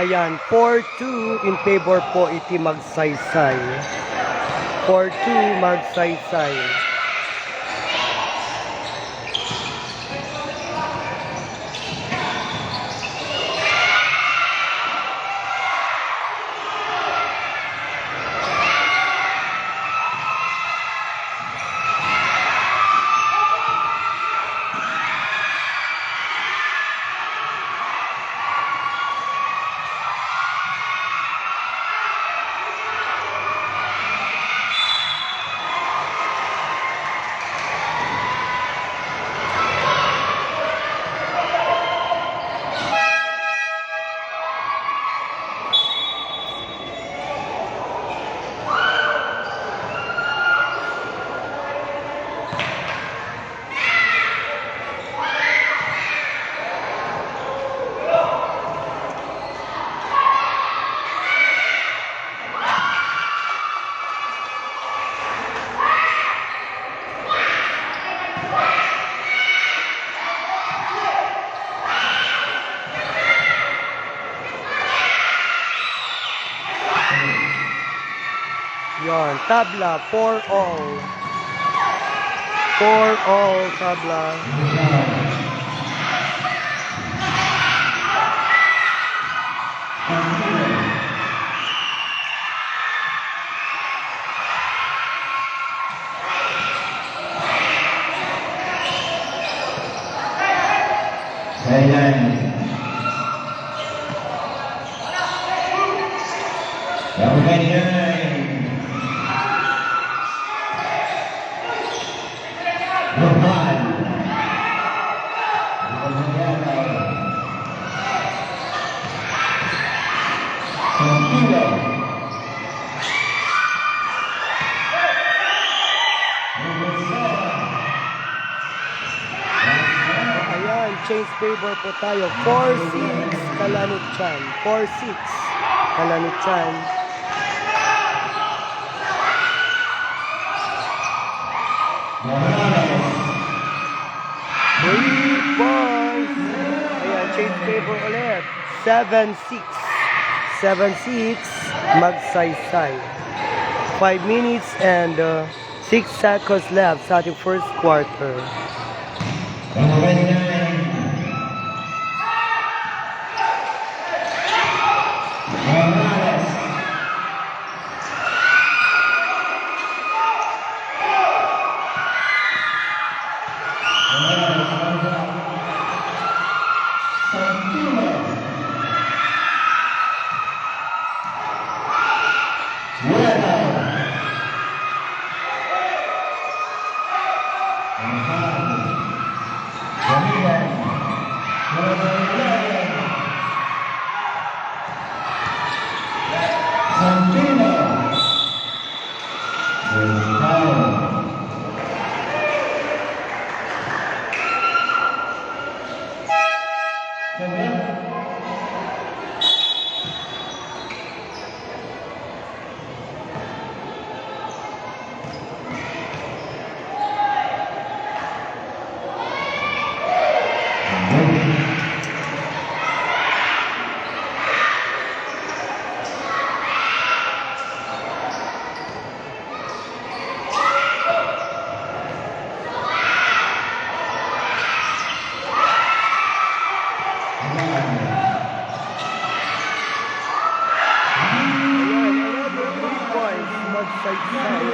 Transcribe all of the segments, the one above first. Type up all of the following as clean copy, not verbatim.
Ayan, 4-2 in favor po iti Magsaysay. 4-2 Magsaysay. Yon, tabla, 4-all. 4-all, tabla. Ayan. Ayan, change favor po tayo. 4-6 Kalanitchan. 4-6 Kalanitchan. Three points. Ayan, change favor ulit. 7-6. 7-6 Magsaysay. 5 minutes and 6 seconds left sa ating first quarter. Magsaysay.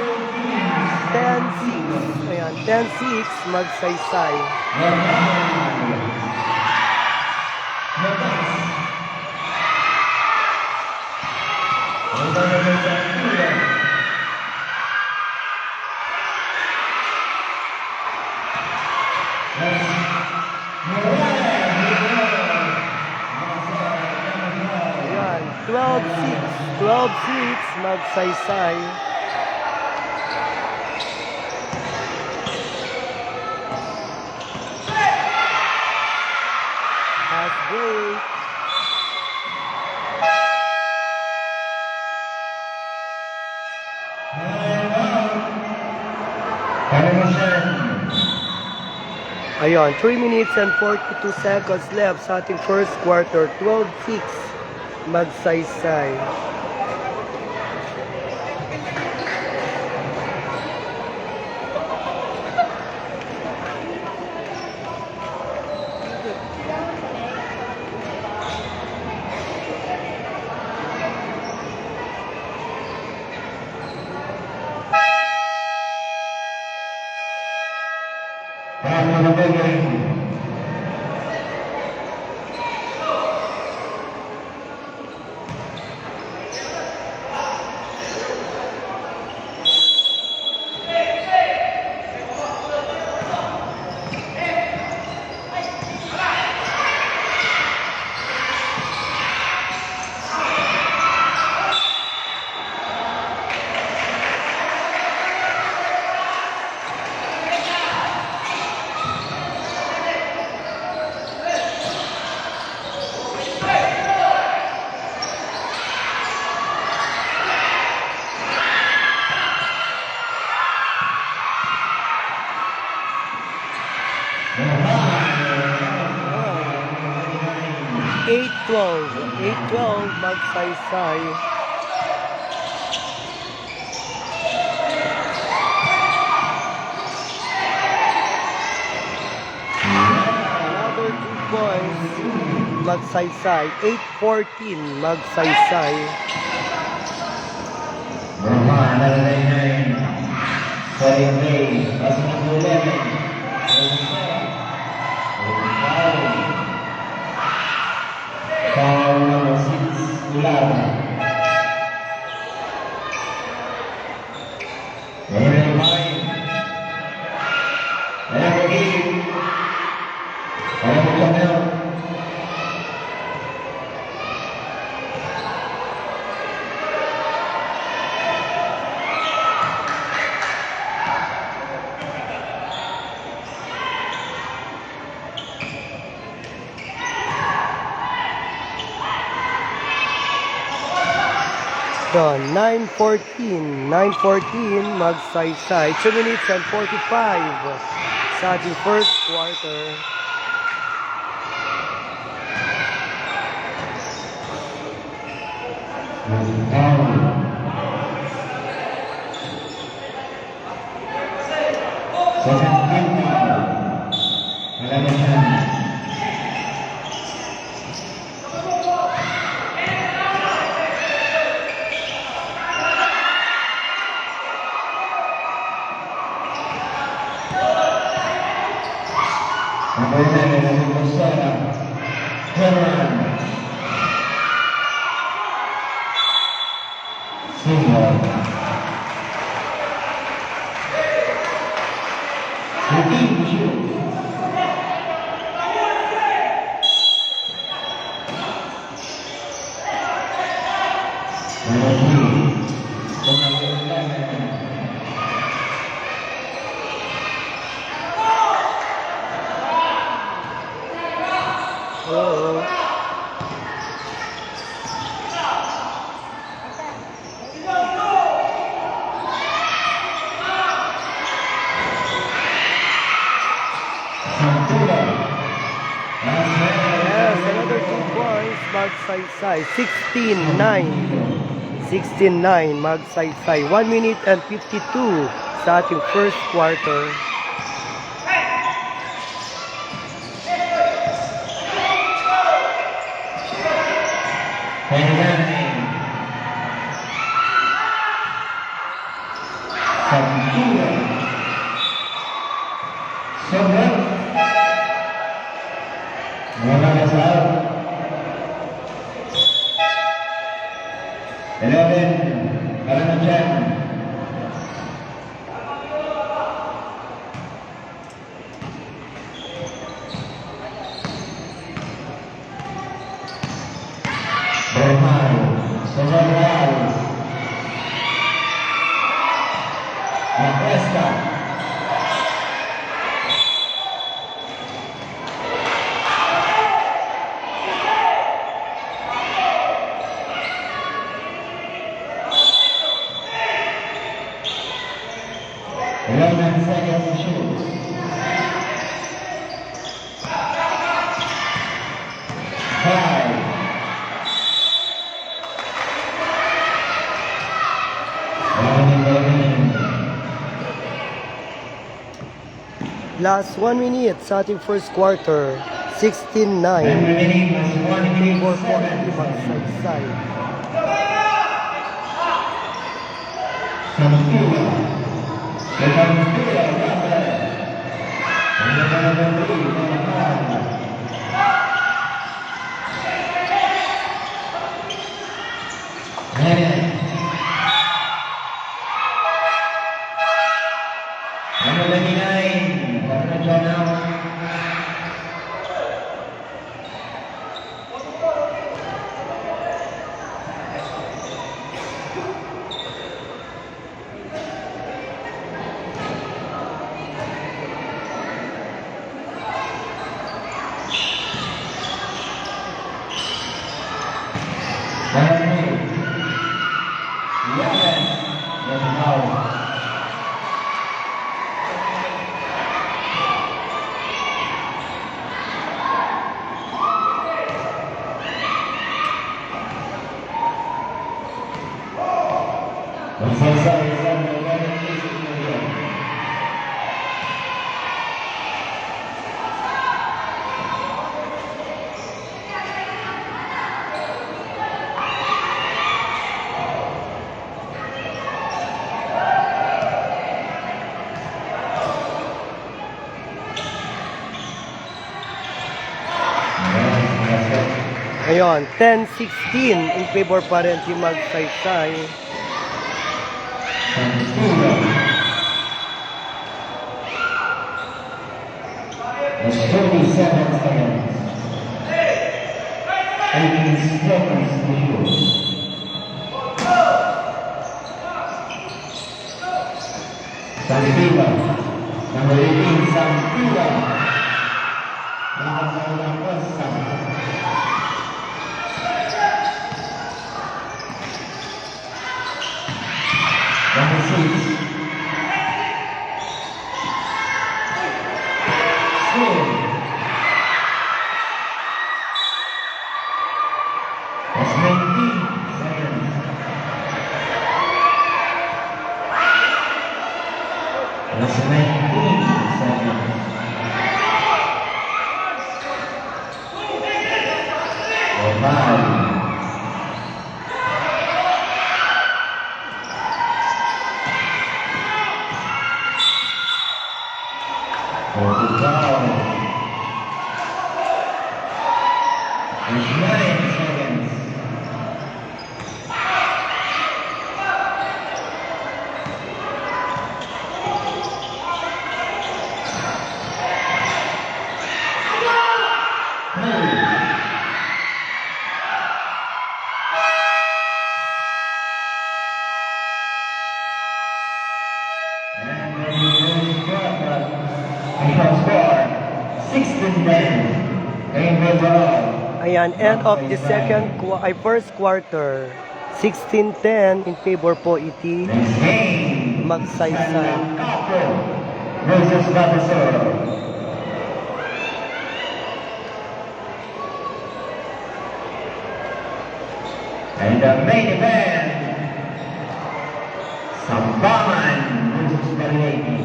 10-6. Ayan, 10-6 Magsaysay. Ayan, 12-6. 12-6 Magsaysay. Half break. Ayun, 3 minutes and 42 seconds left sa ating first quarter. 12-6 Magsaysay. Oh. 8-12. 8-12. Magsaysay. Another 2 points. Magsaysay. 8-14. Magsaysay. Foul number 6, Ulada. Number 9, number 8, number Chanel. So, 9-14. 9-14. Magsaysay. 2 minutes and 45 sa ating first quarter. Oh. Yes, another 2 points. Magsaysay. 16-9. 16-9. Magsaysay. 1 minute and 52 sa ating first quarter. Last 1 minute sa ating first quarter. 16-9. Remaining was 1 minute Favor 7 po seconds. Magsaysay. Sampula. Sampula, Rafael. And the number 3, Rafael. Number 99, Dr. John out. Ngayon, 10-16 in favor pa rin si Magsaysay. It's 37 seconds. 18 seconds to shoot. Sampila. Number 18, Sampila. Number 1, Number 6. That's 19 seconds. That's 19 seconds. Or 5. Or the down. There's 9 seconds. Ayan, end of the first quarter. 16-10 in favor po iti Magsaysay. Versus Batasoro. And the main event, Sambaman versus Barlady.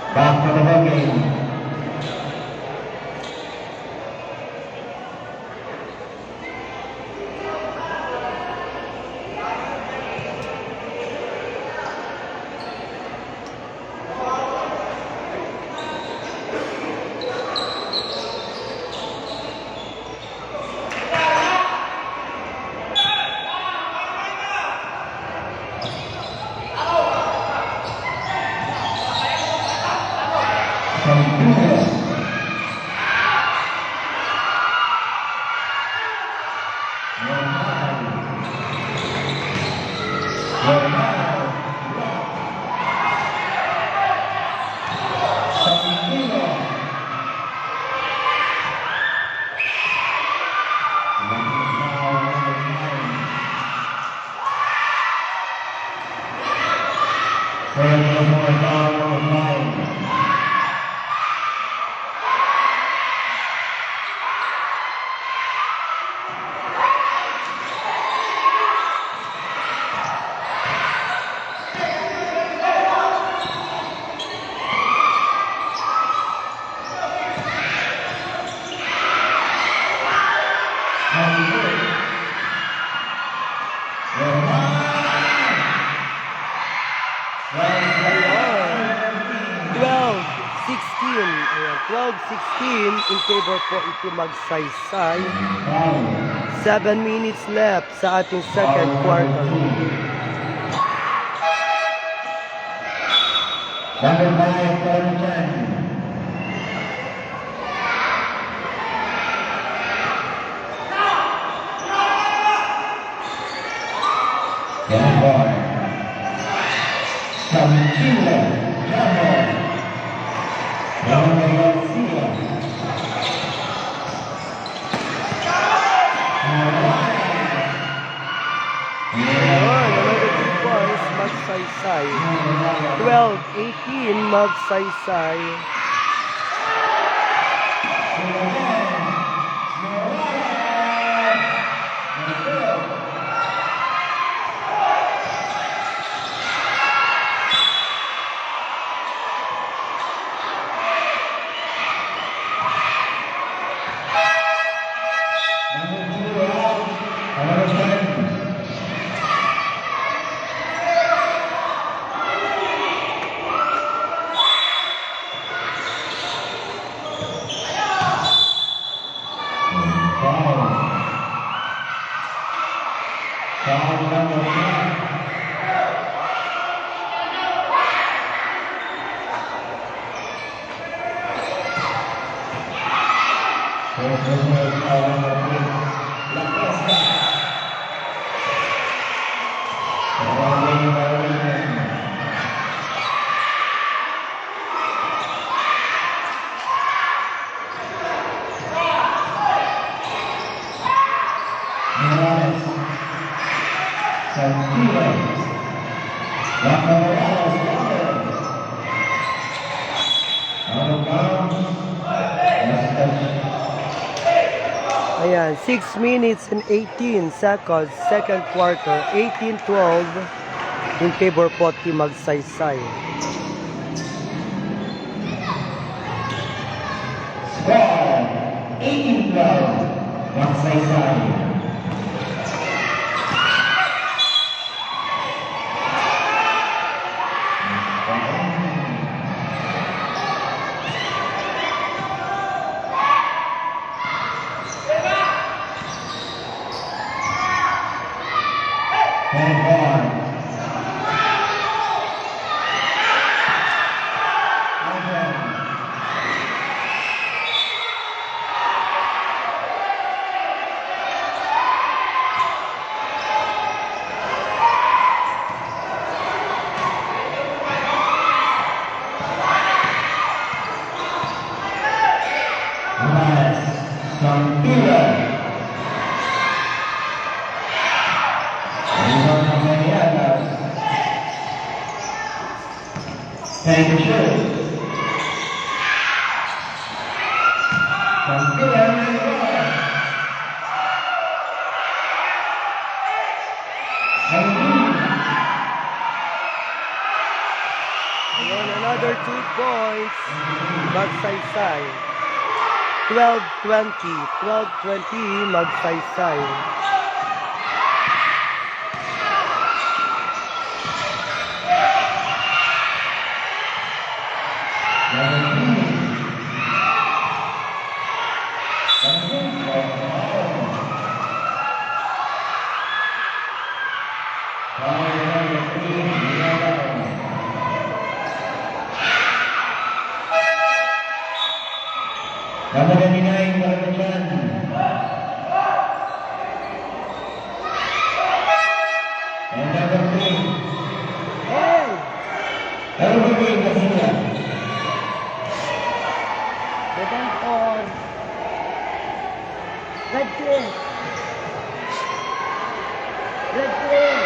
Back to the ball game. More down on the line. Ayan, 12-16 in favor po ito Magsaysay. Foul. 7 minutes left sa ating second quarter. Number 5, Chan. Young boy. Samchila. Jamo. Ramon Garcia. Ayan, another 2 points, Magsaysay. 12-18, Magsaysay. Ayan, 6 minutes and 18 seconds, second quarter, 18-12 in favor po Team Magsaysay. Score 18-12. Magsaysay. Thank you. Ayan, another 2 points, Magsaysay. 12-20, 12-20, Magsaysay. Number 29, Chan. And number 3, Hey! Erwin Garcia. Depend on red team. Red team.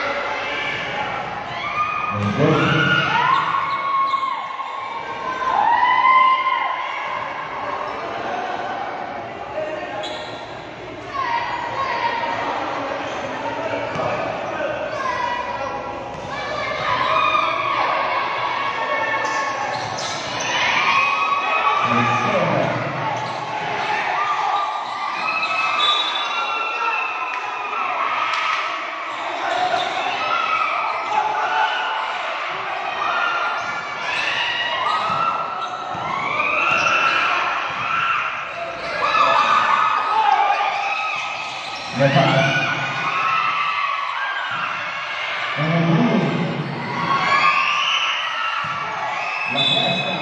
The pass. Number 2. La Festa.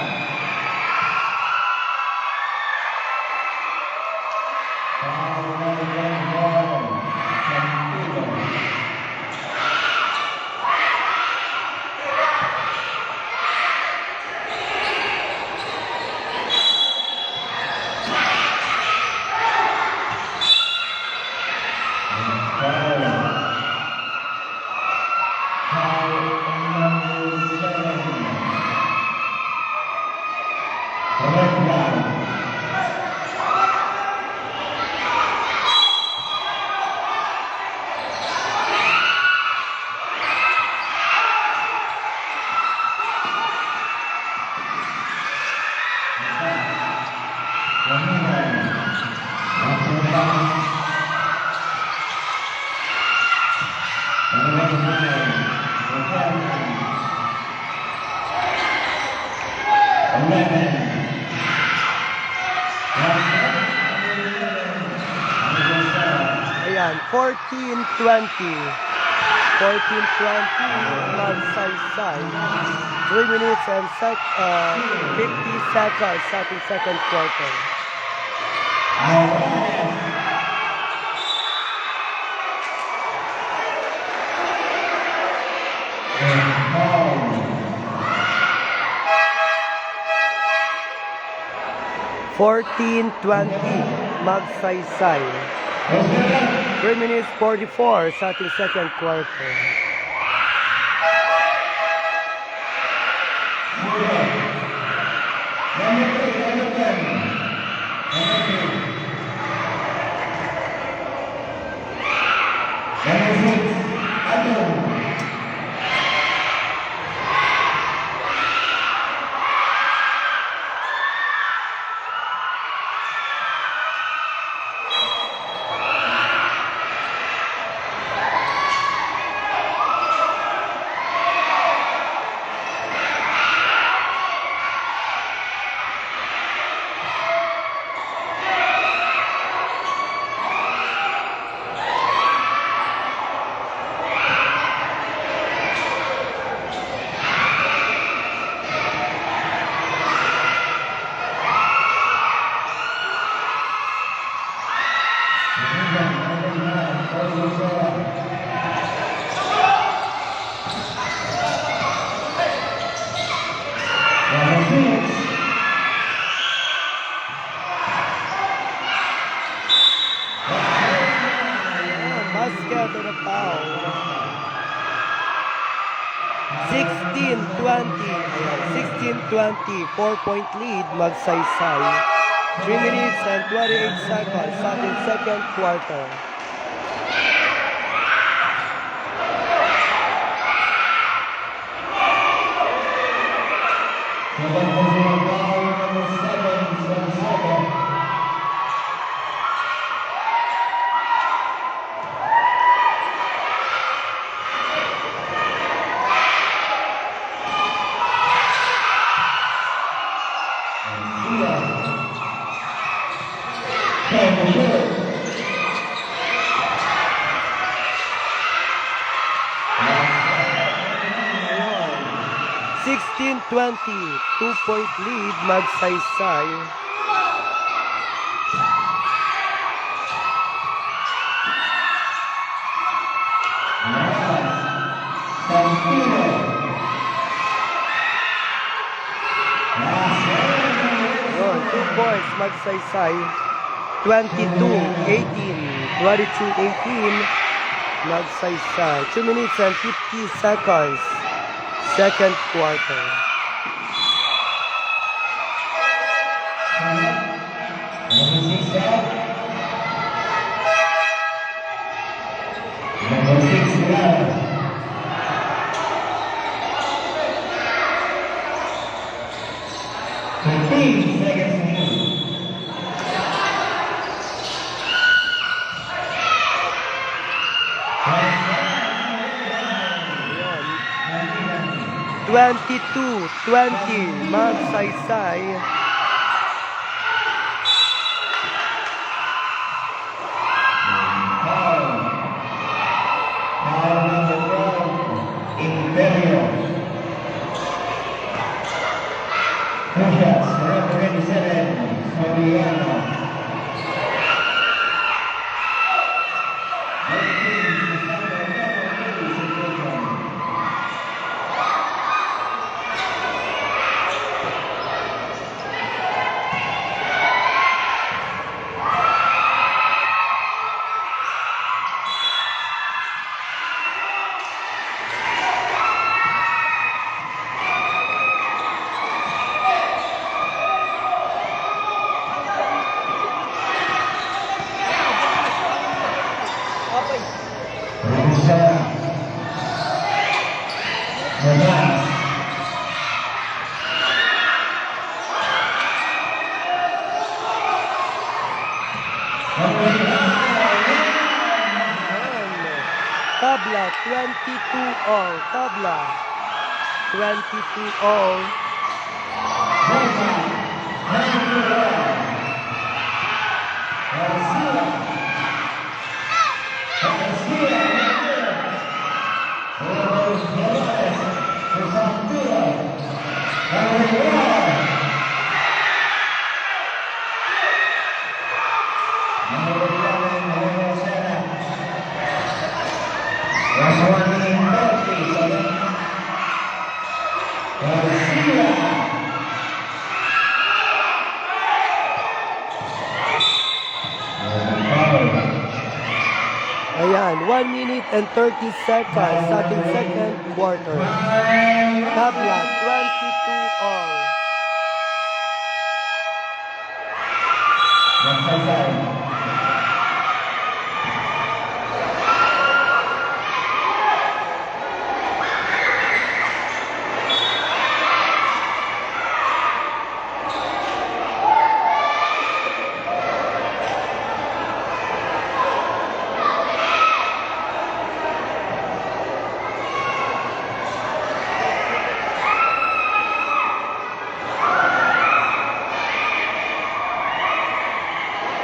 Ayan, 14-20. 14-20, magsaysay. 3 minutes and 50 seconds sa ating second quarter. Fourteen 20, magsaysay. 3 minutes 44 sa ating second quarter. Basket on the foul. 16-20. 16-20. 4-point lead. Magsaysay. 3 minutes and 28 seconds sa ating second quarter. Ayun. 16-20, 2-point lead, magsaysay. Ayun, 2 points, magsaysay. 22-18, 22-18, magsaysay. 2 minutes and 50 seconds. Second quarter. Ayun. 22-20, magsaysay. Two shots, number 27, Soriano. Tabla, 22 all. Tabla, 22 all. Ayan, 1 minute and 30 seconds sa ating second quarter. Tabla, 22 all.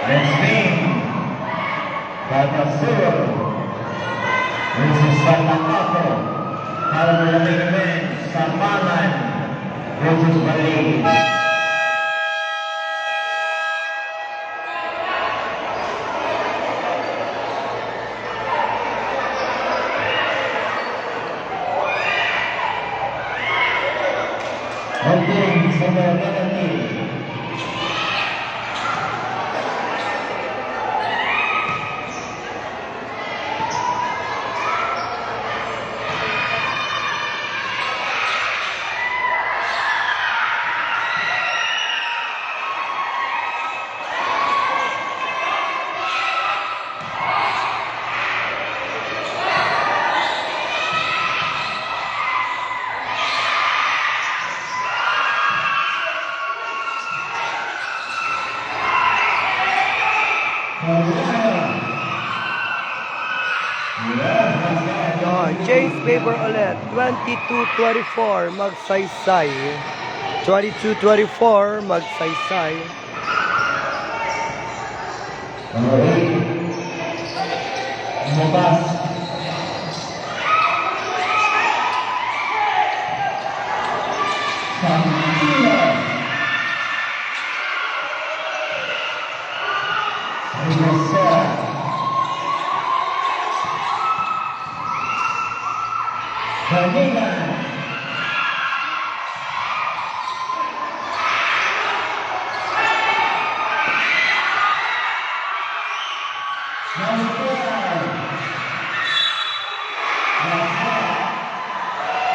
Next game, Batasur versus Salakato. However, the main event, Samalan versus Bali. Okay, sa mga ganati. James Faber ulit, 22-24, magsaysay. 22-24, magsaysay. Number 8, Mabas. Santila. Rivera. Vanilla.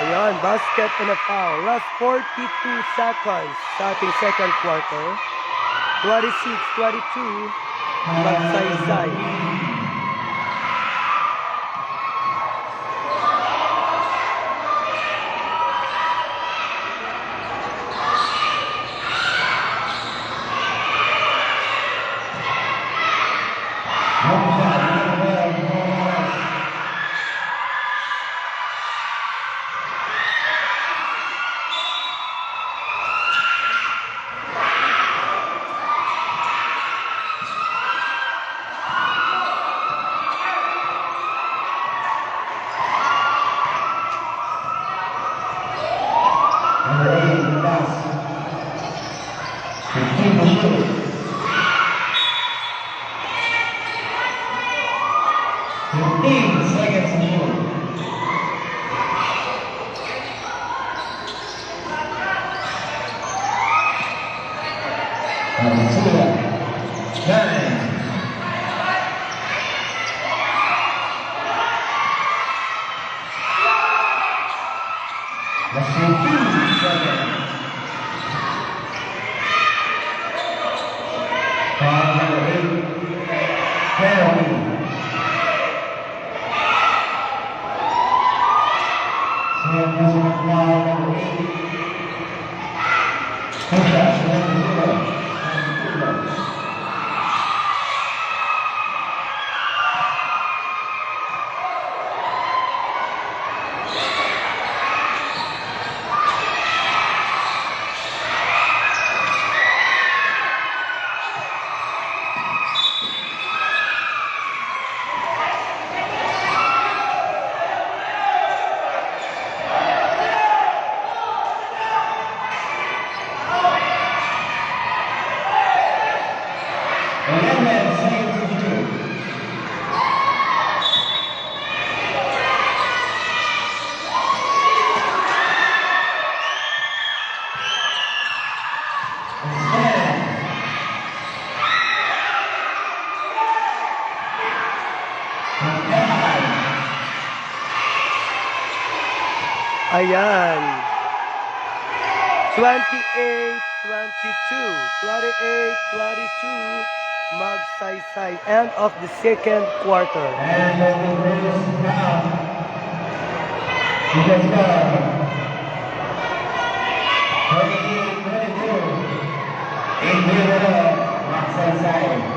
Ayan, basket and a foul. Last 42 seconds sa ating second quarter. 26-22, magsaysay. 15 to shoot. 15 seconds to shoot. Number 2, 9. Less than 2 seconds. Foul number 8, penalty. So, personal foul number 8. Push-up, number 0. Ayan. 28-22. 28-22. Magsaysay. End of the second quarter. And the first round. Because 28-22. In favor of Magsaysay.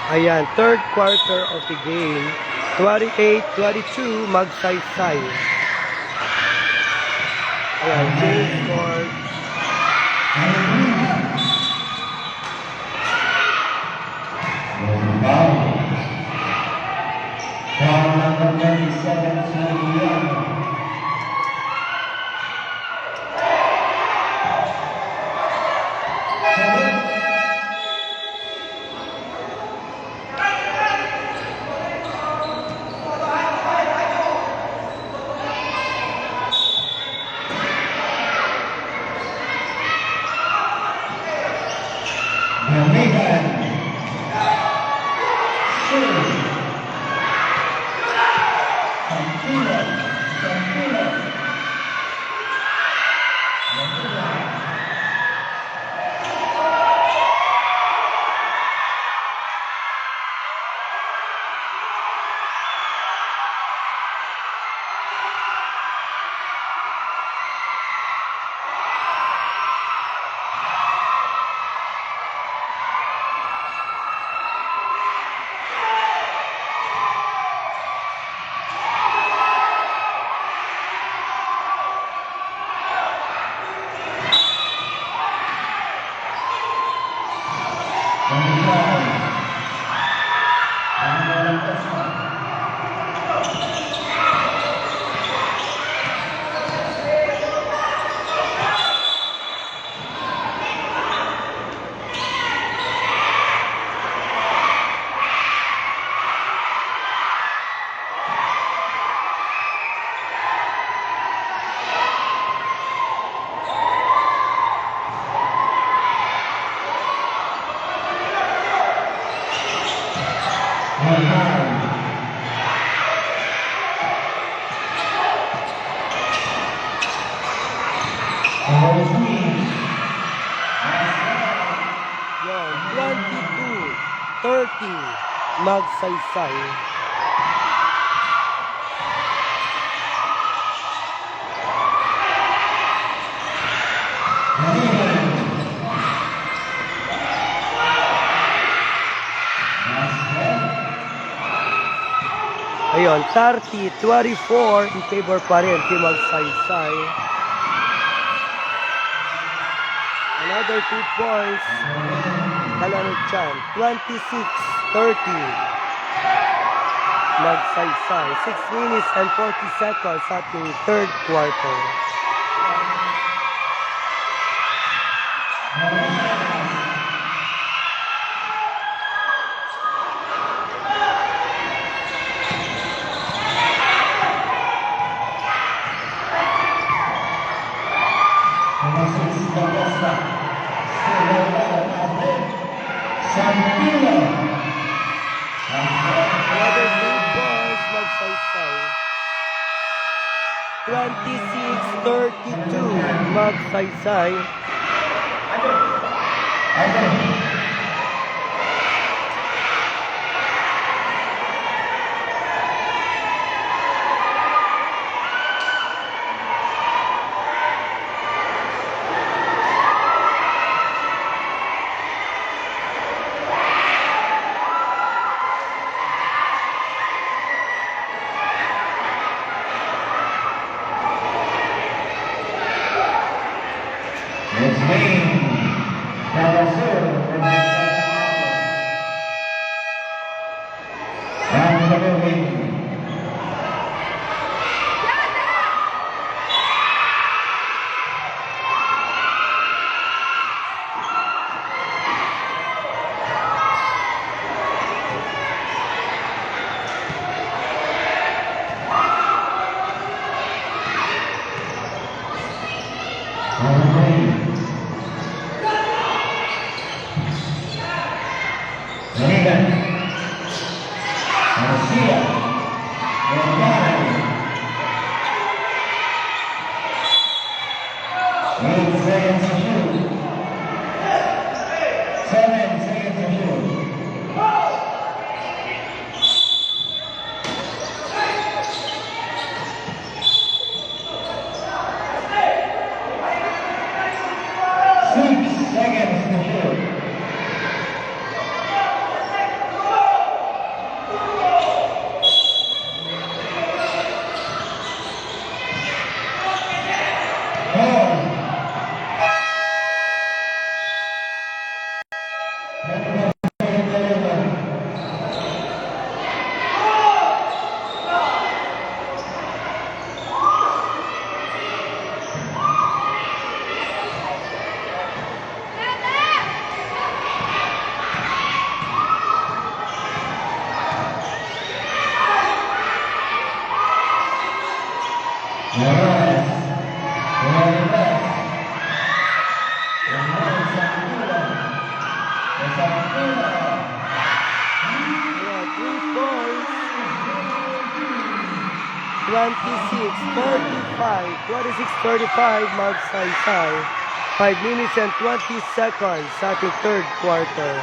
Ayan, third quarter of the game. 28-22, Magsaysay. Ayan, game score. Foul number 27, Sylvia. Yan, 22-30 Magsaysay. Ayun, 30-24 in favor pa rin si Magsaysay. Another 2 points. Talanod dyan. 26-30. Magsaysay. 6 minutes and 40 seconds at the third quarter. Another 2 points. Magsaysay. 26-32 Magsaysay. This game, Kalasur, and the movie. Regan, Garcia, Bernal, 8 seconds to shoot, 7 seconds to shoot. Yeah, 3 points. 26-35 Magsaysay. 5 minutes and 20 seconds sa ating third quarter.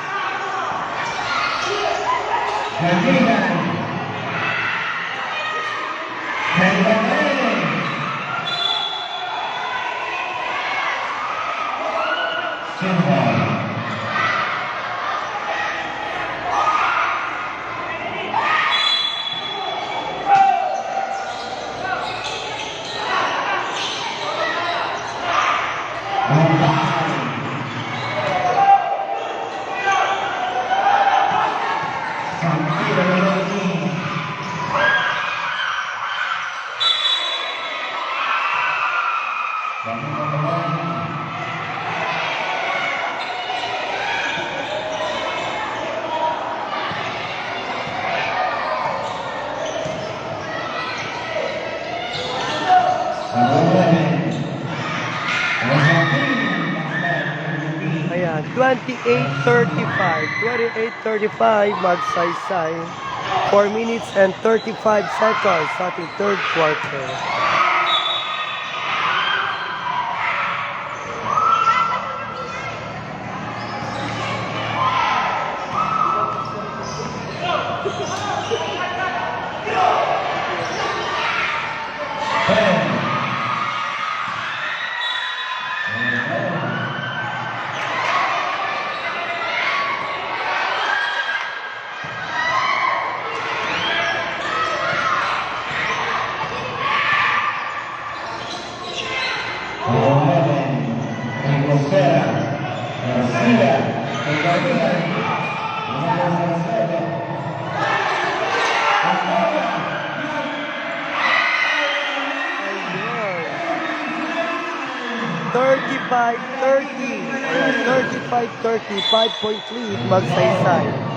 Ayan, 28:35. 28:35, magsaysay. 4 minutes and 35 seconds sa ating third quarter. Thirty-five, 30. 35-30, 5-point lead, magsaysay.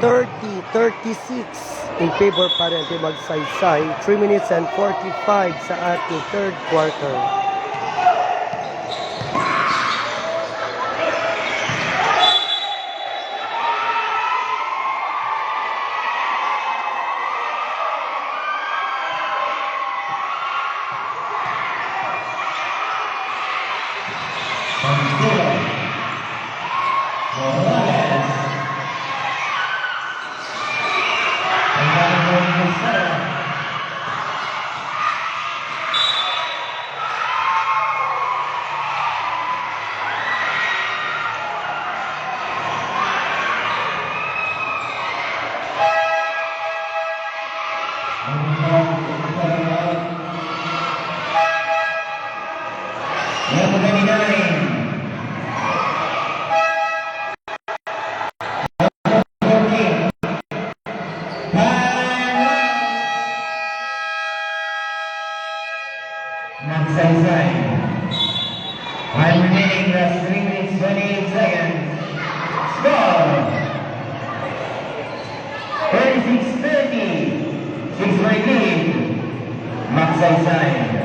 Thirty, 36 in favor pa rin ang magsaysay. 3 minutes and 45 sa ating third quarter. Magsaysay. While remaining just 3 minutes 28 seconds. Score! 36-30. 6-point lead. Magsaysay.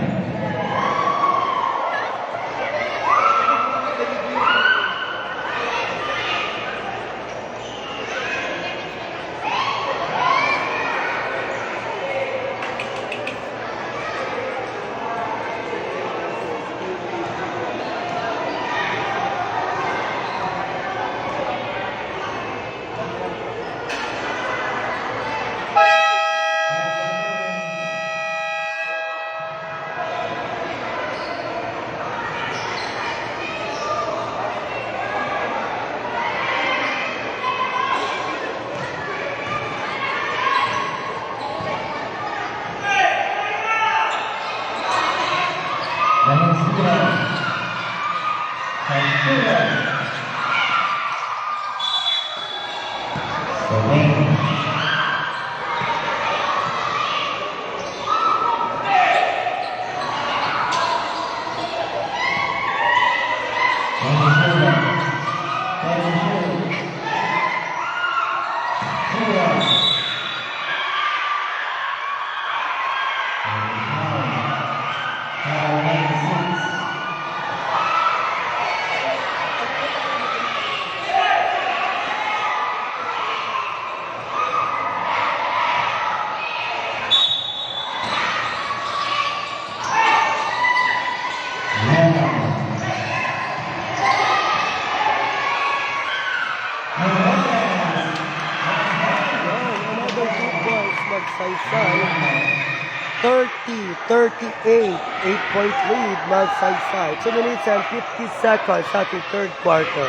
8-point lead, Magsaysay. 2 minutes and 50 seconds sa ating third quarter.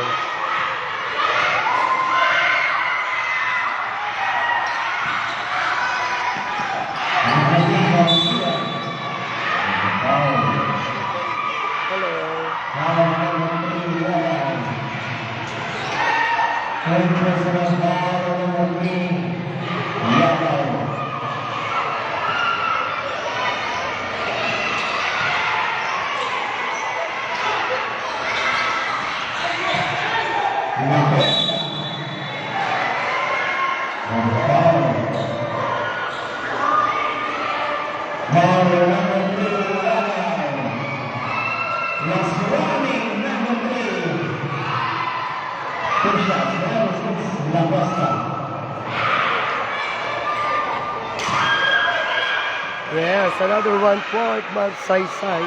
Yes, another 1 point, Magsaysay.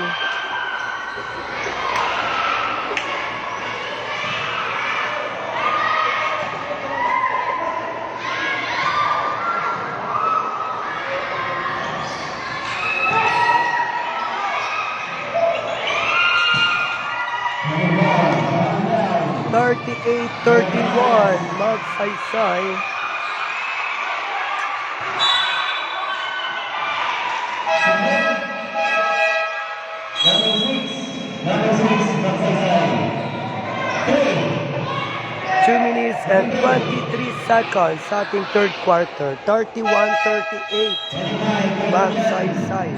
Thirty-eight, 31, Magsaysay. And 23 seconds sa ating third quarter. 31-38. Magsaysay.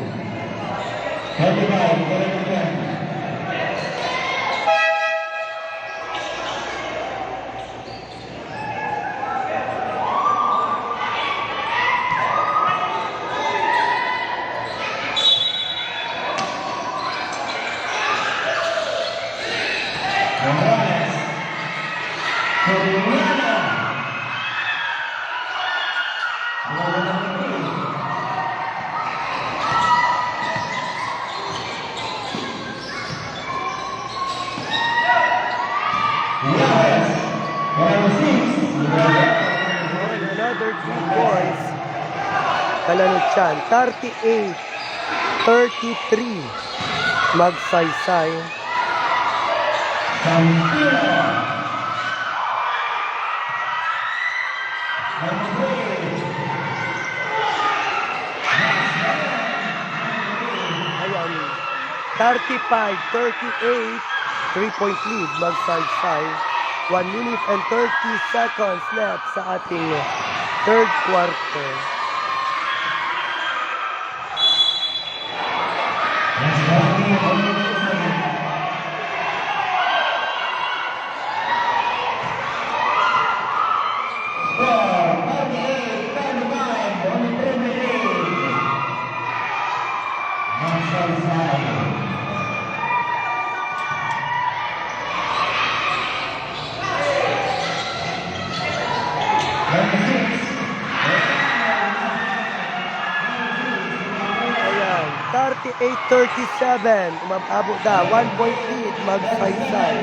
Another 3 points. Kalanuchan, 38-33. Magsaysay. Ayan. 35-38. 3-point lead, Magsaysay. 1 minute and 30 seconds left sa ating third quarter. Ayan, 38-37. Umabot na. 1 point lead, Magsaysay.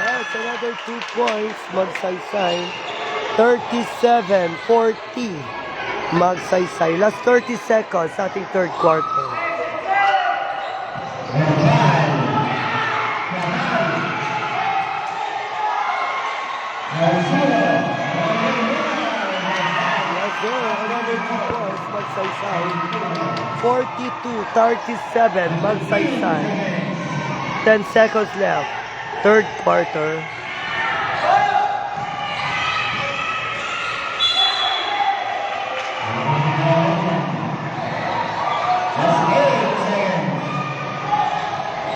Yes, another 2 points, Magsaysay. 37-40. Magsaysay. Last 30 seconds sa ating third quarter. Another 2 points, Magsaysay. 42-37, Magsaysay. 10 seconds left. Third quarter.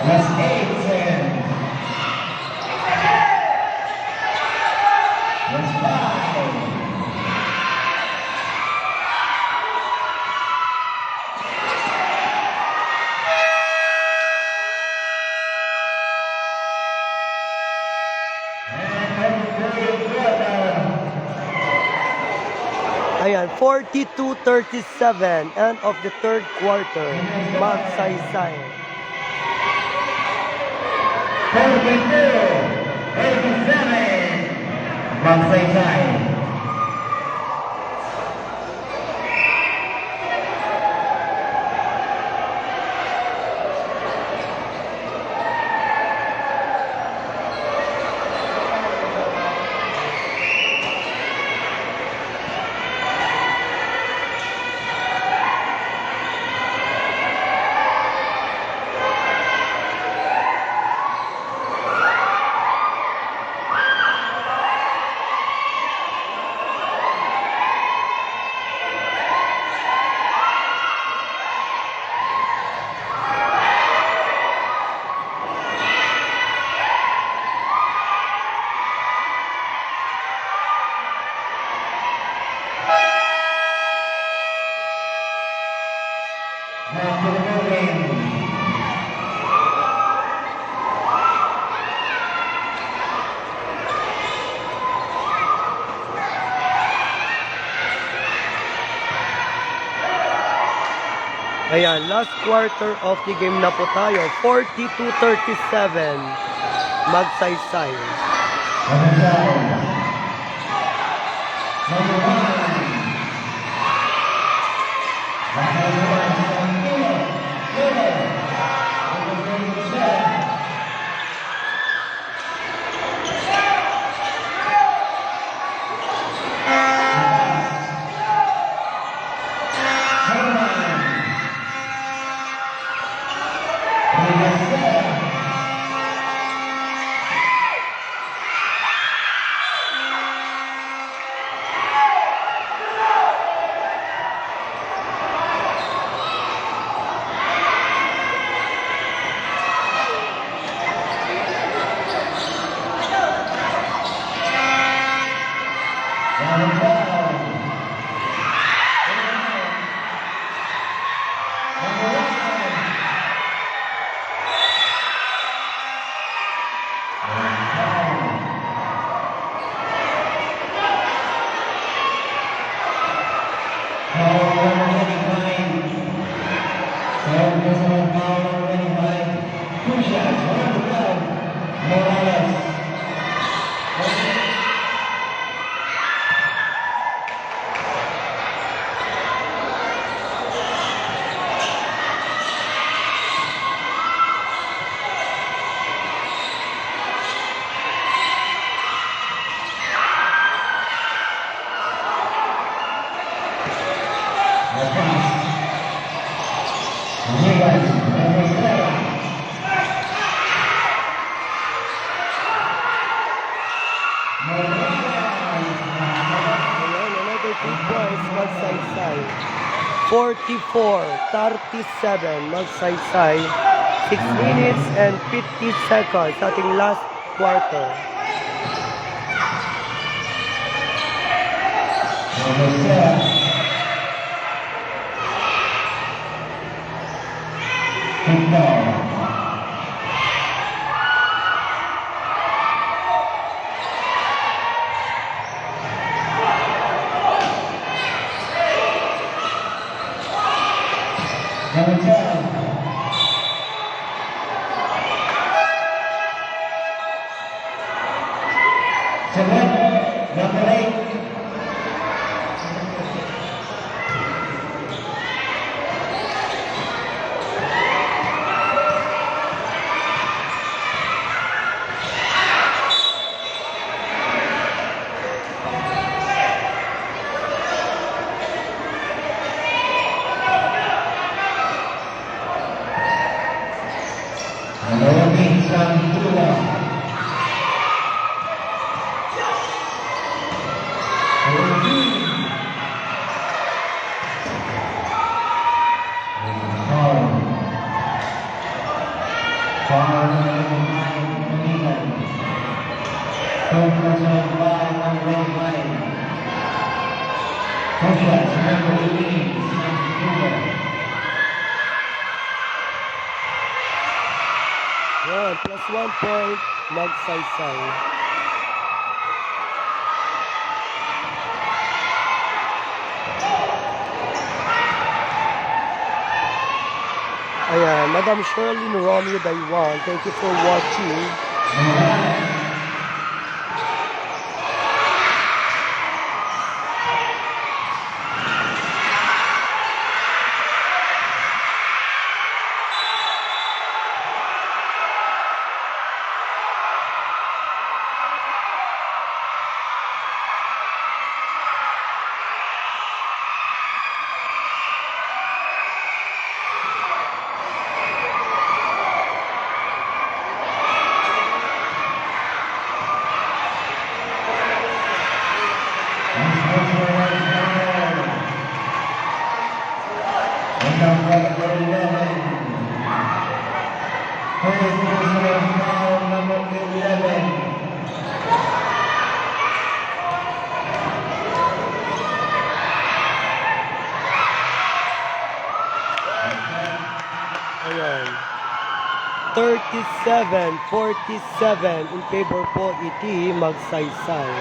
That's 8-10. That's 5. Ayan, 42-37. End of the third quarter. Magsaysay. 42-37. Magsaysay. Now to the moving. Ayan, last quarter of the game na po tayo. 42-37. Magsaysay. Number 44-37. Magsaysay. 6 minutes and 50 seconds sa ating last quarter. Number 8. Yan, plus 1 point, Magsaysay. Ayan, Madam Shirley Romeo Daiwan, thank you for watching. Ayan. 37-47 in favor po iti Magsaysay.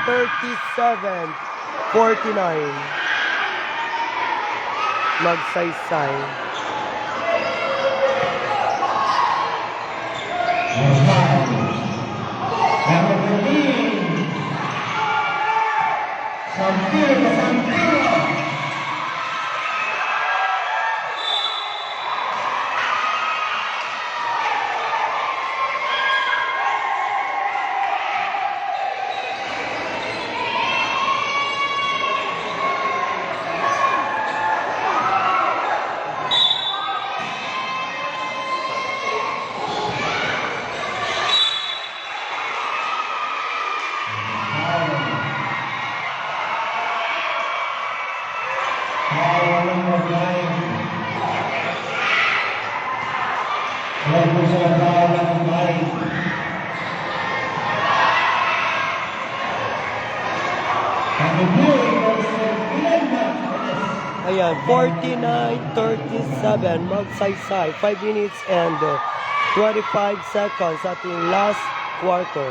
Thirty-seven, 49 Magsaysay. Ayan, 49-37 Magsaysay. 5 minutes and 25 seconds ating last quarter.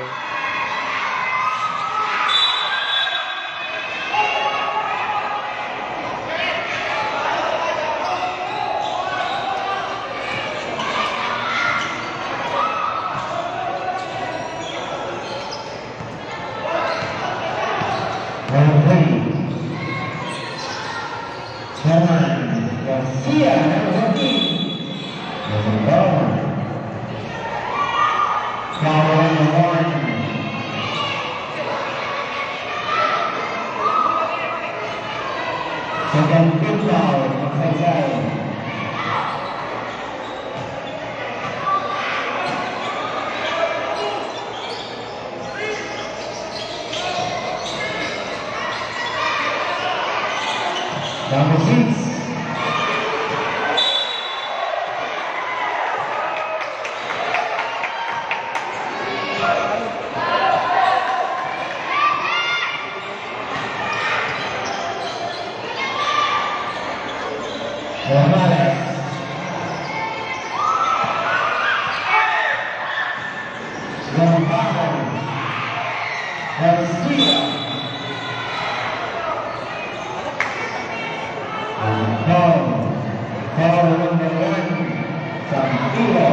Number 6. Morales. Lombardo. Garcia. Foul number 1. Santino.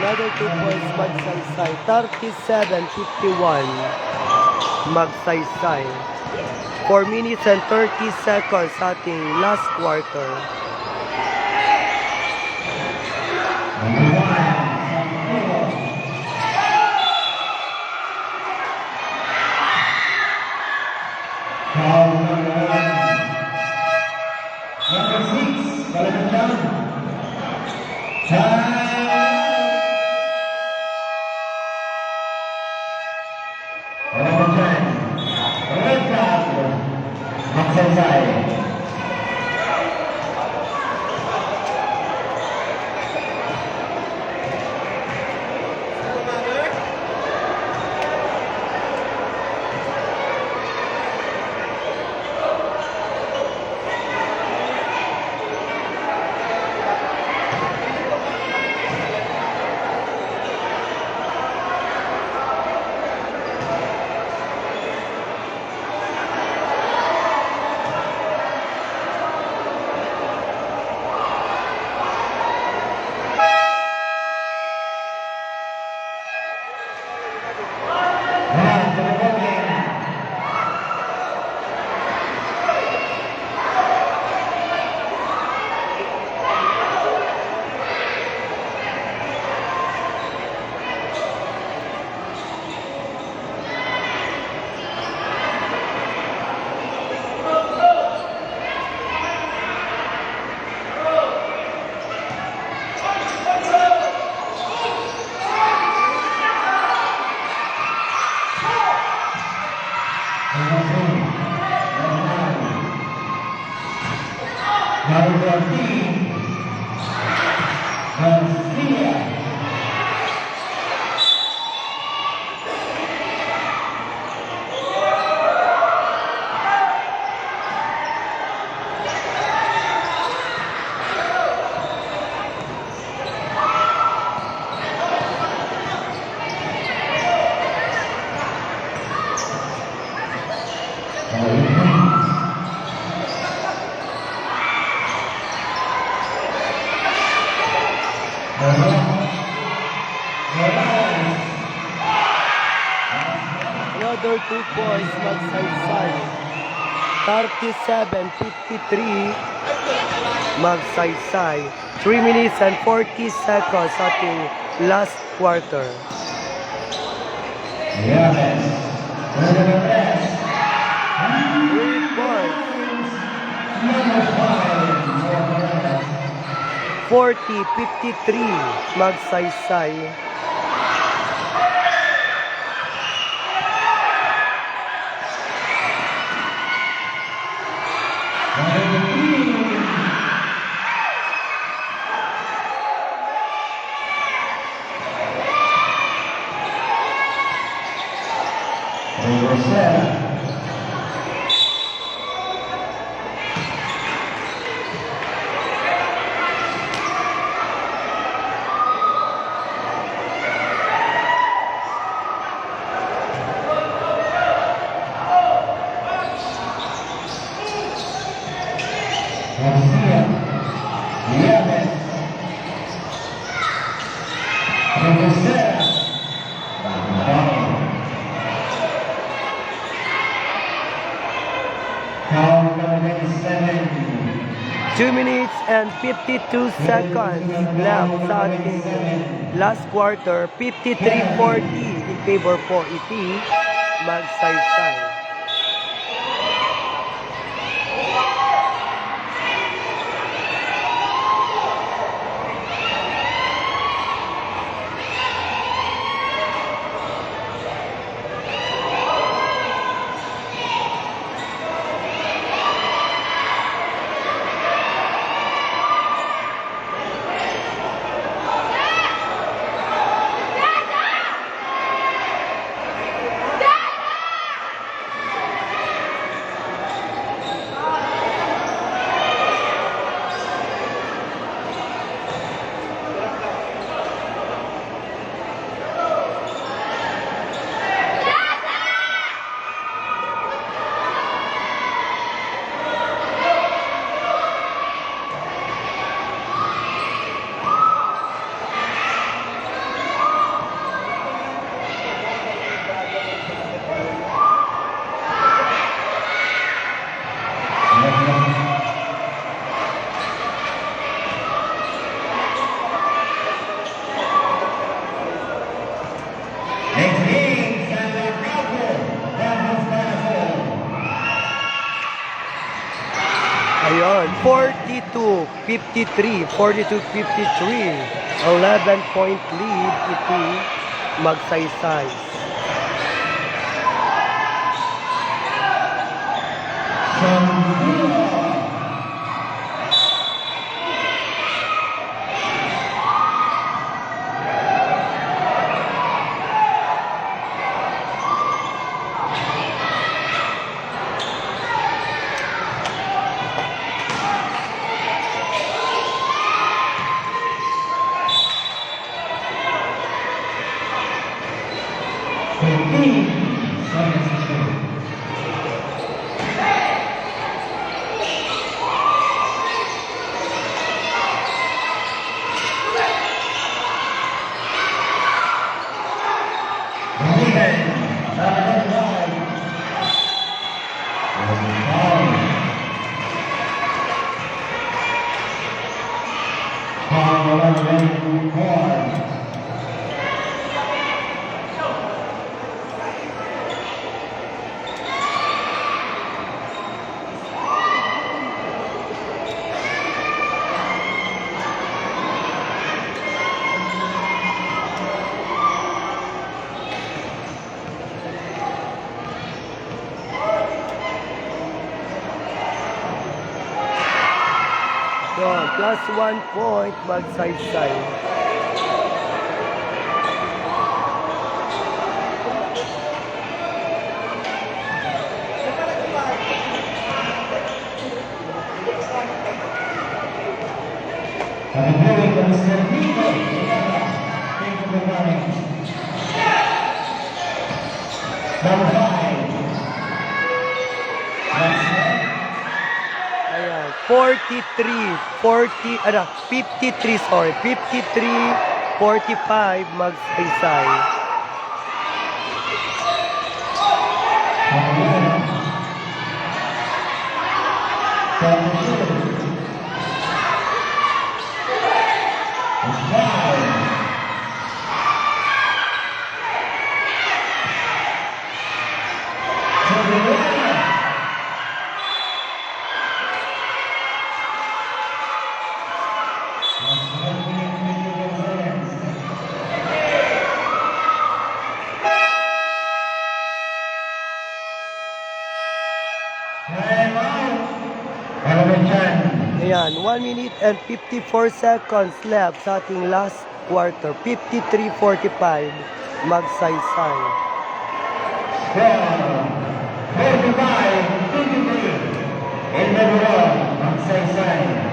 Another 2 points, Magsaysay. 37-51. Magsaysay. 4 minutes and 30 seconds sa ating last quarter. Number 14, Garcia. Another 2 points, Magsaysay. 37-53. Magsaysay. 3 minutes and 40 seconds sa ating last quarter. Yes. 3 points. 40-53. Magsaysay. Garcia. Nieves. Rosera. Count number 7. 2 minutes and 52 seconds left sa ating last quarter. 53-40 in favor po iti Magsaysay. 42-53. 42-53. 11-point lead ito Magsaysay. Yun, plus 1 point, Magsaysay. Ayan, 53, sorry, 53-45, Magsaysay. Ayan, 1 minute and 54 seconds left sa ating last quarter. 53-45, Magsaysay. 45-53. In the world, Magsaysay.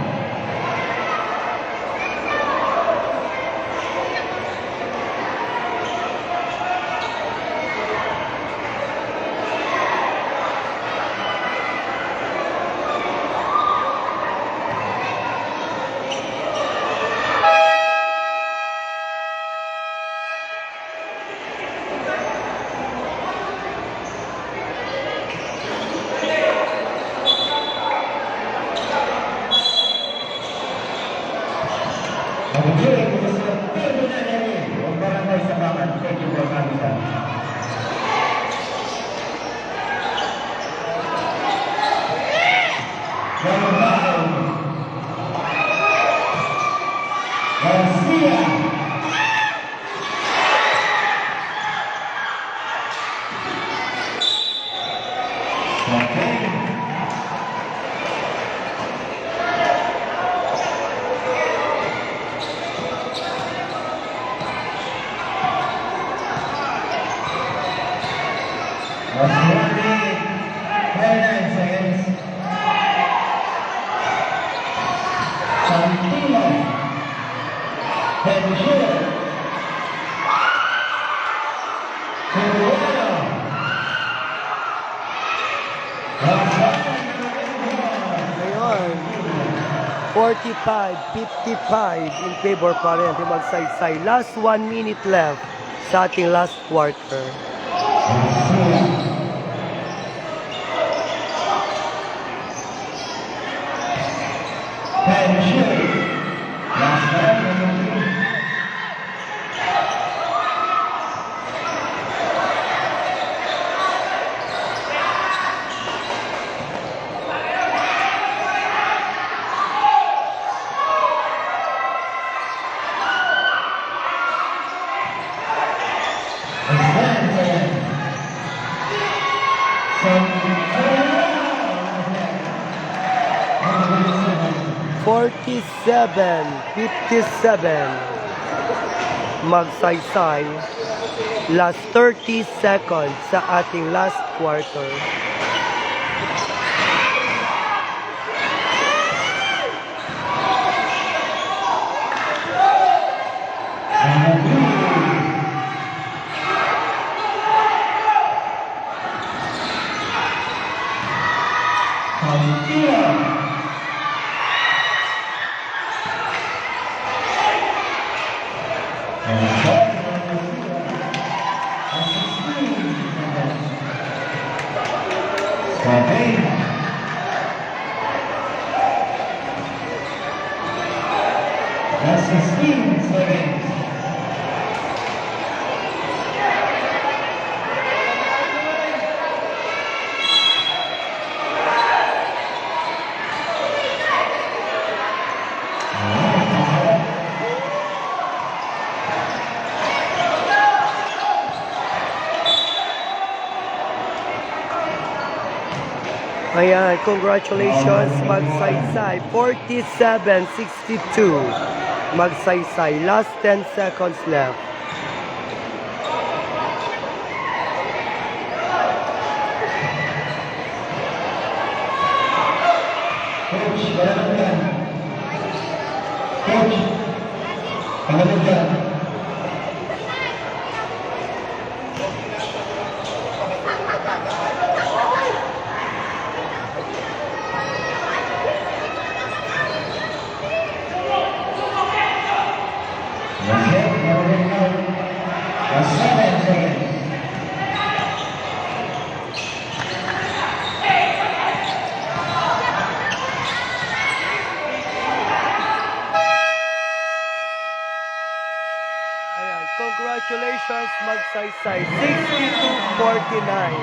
Thank you for coming down. Garcia. Ngayon, 45-55 in favor pa rin ng Magsaysay. Last 1 minute left sa ating last quarter. 47-57. Magsaysay. Last 30 seconds sa ating last quarter. That's 16 seconds. Ayan, congratulations, Magsaysay. 47-62. Magsaysay. Last 10 seconds left. Coach, balik ka. Coach, balik ka. That's 7 seconds. Ayan, congratulations, Magsaysay. 62-49.